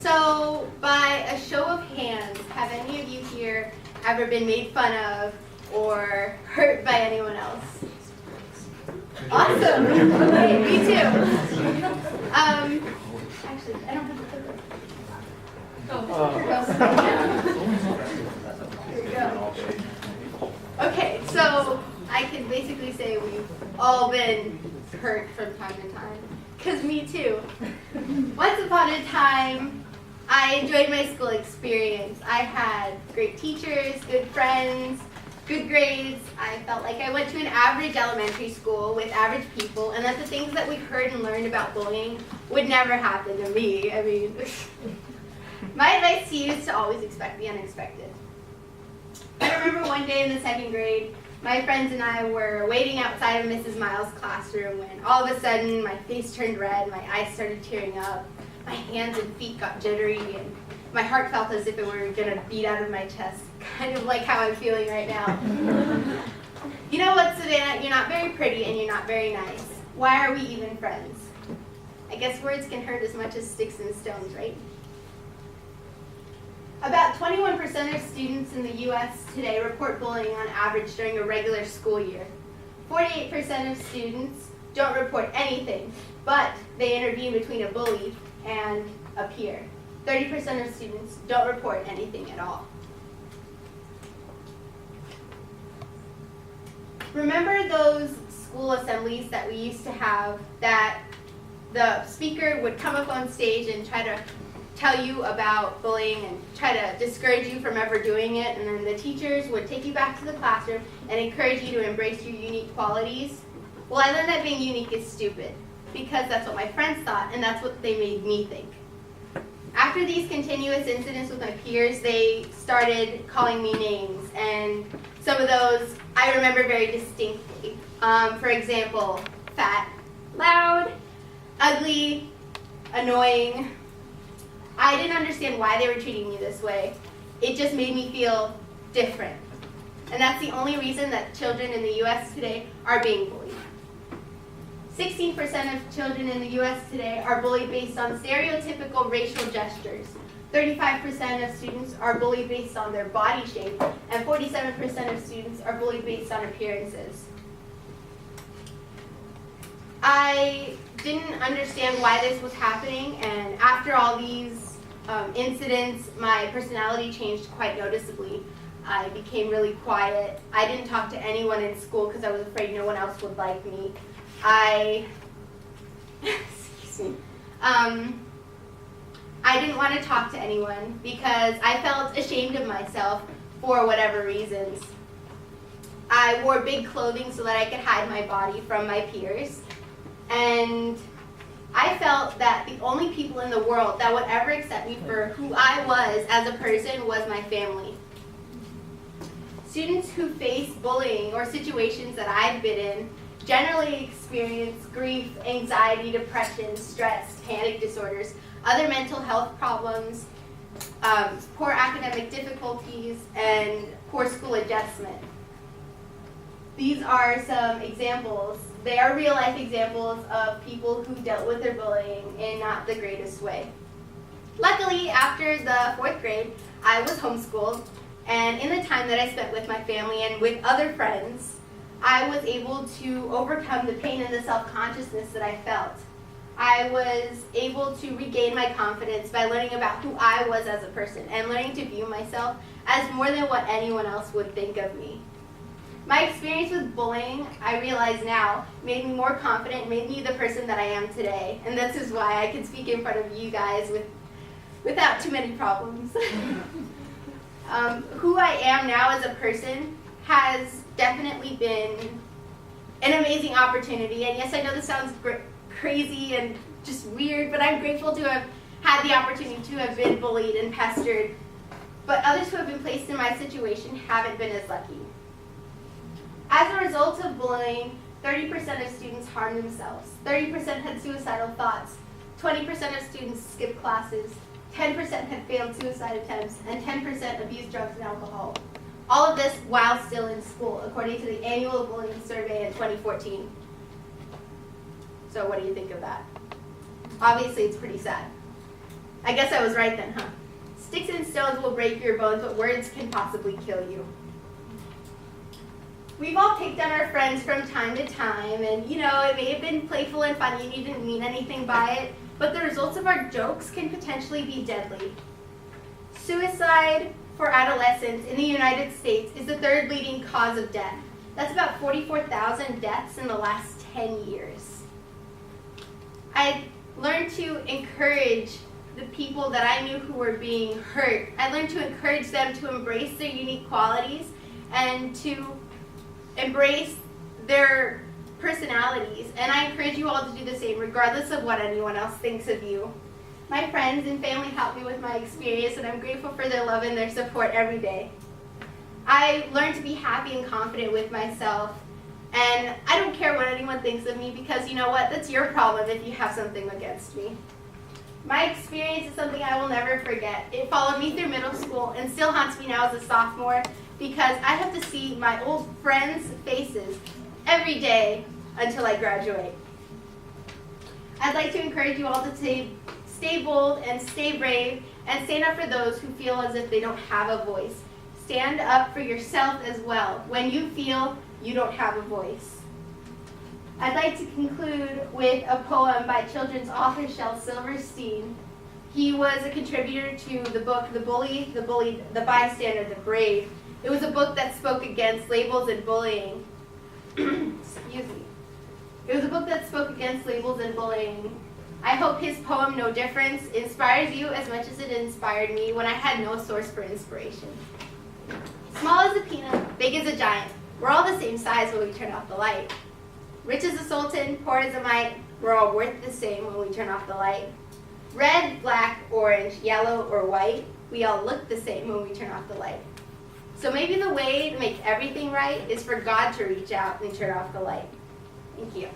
So, by a show of hands, have any of you here ever been made fun of or hurt by anyone else? Awesome. Okay, me too. Actually, I don't have the clicker. Here we go. Okay, so I can basically say we've all been hurt from time to time. Because me too. Once upon a time, I enjoyed my school experience. I had great teachers, good friends, good grades. I felt like I went to an average elementary school with average people, and that the things that we heard and learned about bullying would never happen to me. I mean, my advice to you is to always expect the unexpected. I remember one day in the second grade, my friends and I were waiting outside of Mrs. Miles' classroom when all of a sudden my face turned red, my eyes started tearing up, my hands and feet got jittery, and my heart felt as if it were going to beat out of my chest, kind of like how I'm feeling right now. You know what, Savannah? You're not very pretty and you're not very nice. Why are we even friends? I guess words can hurt as much as sticks and stones, right? About 21% of students in the U.S. today report bullying on average during a regular school year. 48% of students don't report anything, but they intervene between a bully and a peer. 30% of students don't report anything at all. Remember those school assemblies that we used to have that the speaker would come up on stage and try to tell you about bullying and try to discourage you from ever doing it, and then the teachers would take you back to the classroom and encourage you to embrace your unique qualities? Well, I learned that being unique is stupid, because that's what my friends thought, and that's what they made me think. After these continuous incidents with my peers, they started calling me names, and some of those I remember very distinctly. For example, fat, loud, ugly, annoying. I didn't understand why they were treating me this way. It just made me feel different. And that's the only reason that children in the U.S. today are being bullied. 16% of children in the U.S. today are bullied based on stereotypical racial gestures. 35% of students are bullied based on their body shape, and 47% of students are bullied based on appearances. I didn't understand why this was happening, and after all these incidents, my personality changed quite noticeably. I became really quiet. I didn't talk to anyone in school because I was afraid no one else would like me. Excuse me. I didn't want to talk to anyone because I felt ashamed of myself for whatever reasons. I wore big clothing so that I could hide my body from my peers. And I felt that the only people in the world that would ever accept me for who I was as a person was my family. Students who face bullying or situations that I've been in generally experience grief, anxiety, depression, stress, panic disorders, other mental health problems, poor academic difficulties, and poor school adjustment. These are some examples. They are real-life examples of people who dealt with their bullying in not the greatest way. Luckily, after the 4th grade, I was homeschooled, and in the time that I spent with my family and with other friends, I was able to overcome the pain and the self-consciousness that I felt. I was able to regain my confidence by learning about who I was as a person and learning to view myself as more than what anyone else would think of me. My experience with bullying, I realize now, made me more confident, made me the person that I am today. And this is why I can speak in front of you guys without too many problems. Who I am now as a person has definitely been an amazing opportunity. And yes, I know this sounds crazy and just weird, but I'm grateful to have had the opportunity to have been bullied and pestered. But others who have been placed in my situation haven't been as lucky. As a result of bullying, 30% of students harmed themselves, 30% had suicidal thoughts, 20% of students skipped classes, 10% had failed suicide attempts, and 10% abused drugs and alcohol. All of this while still in school, according to the annual bullying survey in 2014. So what do you think of that? Obviously, it's pretty sad. I guess I was right then, huh? Sticks and stones will break your bones, but words can possibly kill you. We've all picked on our friends from time to time, and it may have been playful and funny and you didn't mean anything by it, but the results of our jokes can potentially be deadly. Suicide for adolescents in the United States is the third leading cause of death. That's about 44,000 deaths in the last 10 years. I learned to encourage the people that I knew who were being hurt. I learned to encourage them to embrace their unique qualities and to embrace their personalities. And I encourage you all to do the same, regardless of what anyone else thinks of you. My friends and family helped me with my experience, and I'm grateful for their love and their support every day. I learned to be happy and confident with myself, and I don't care what anyone thinks of me because you know what? That's your problem if you have something against me. My experience is something I will never forget. It followed me through middle school and still haunts me now as a sophomore because I have to see my old friends' faces every day until I graduate. I'd like to encourage you all to stay bold and stay brave and stand up for those who feel as if they don't have a voice. Stand up for yourself as well when you feel you don't have a voice. I'd like to conclude with a poem by children's author Shel Silverstein. He was a contributor to the book The Bully, the Bullied, the Bystander, the Brave. It was a book that spoke against labels and bullying. Excuse me. It was a book that spoke against labels and bullying. I hope his poem, No Difference, inspires you as much as it inspired me when I had no source for inspiration. Small as a peanut, big as a giant. We're all the same size when we turn off the light. Rich as a sultan, poor as a mite. We're all worth the same when we turn off the light. Red, black, orange, yellow, or white, we all look the same when we turn off the light. So maybe the way to make everything right is for God to reach out and turn off the light. Thank you.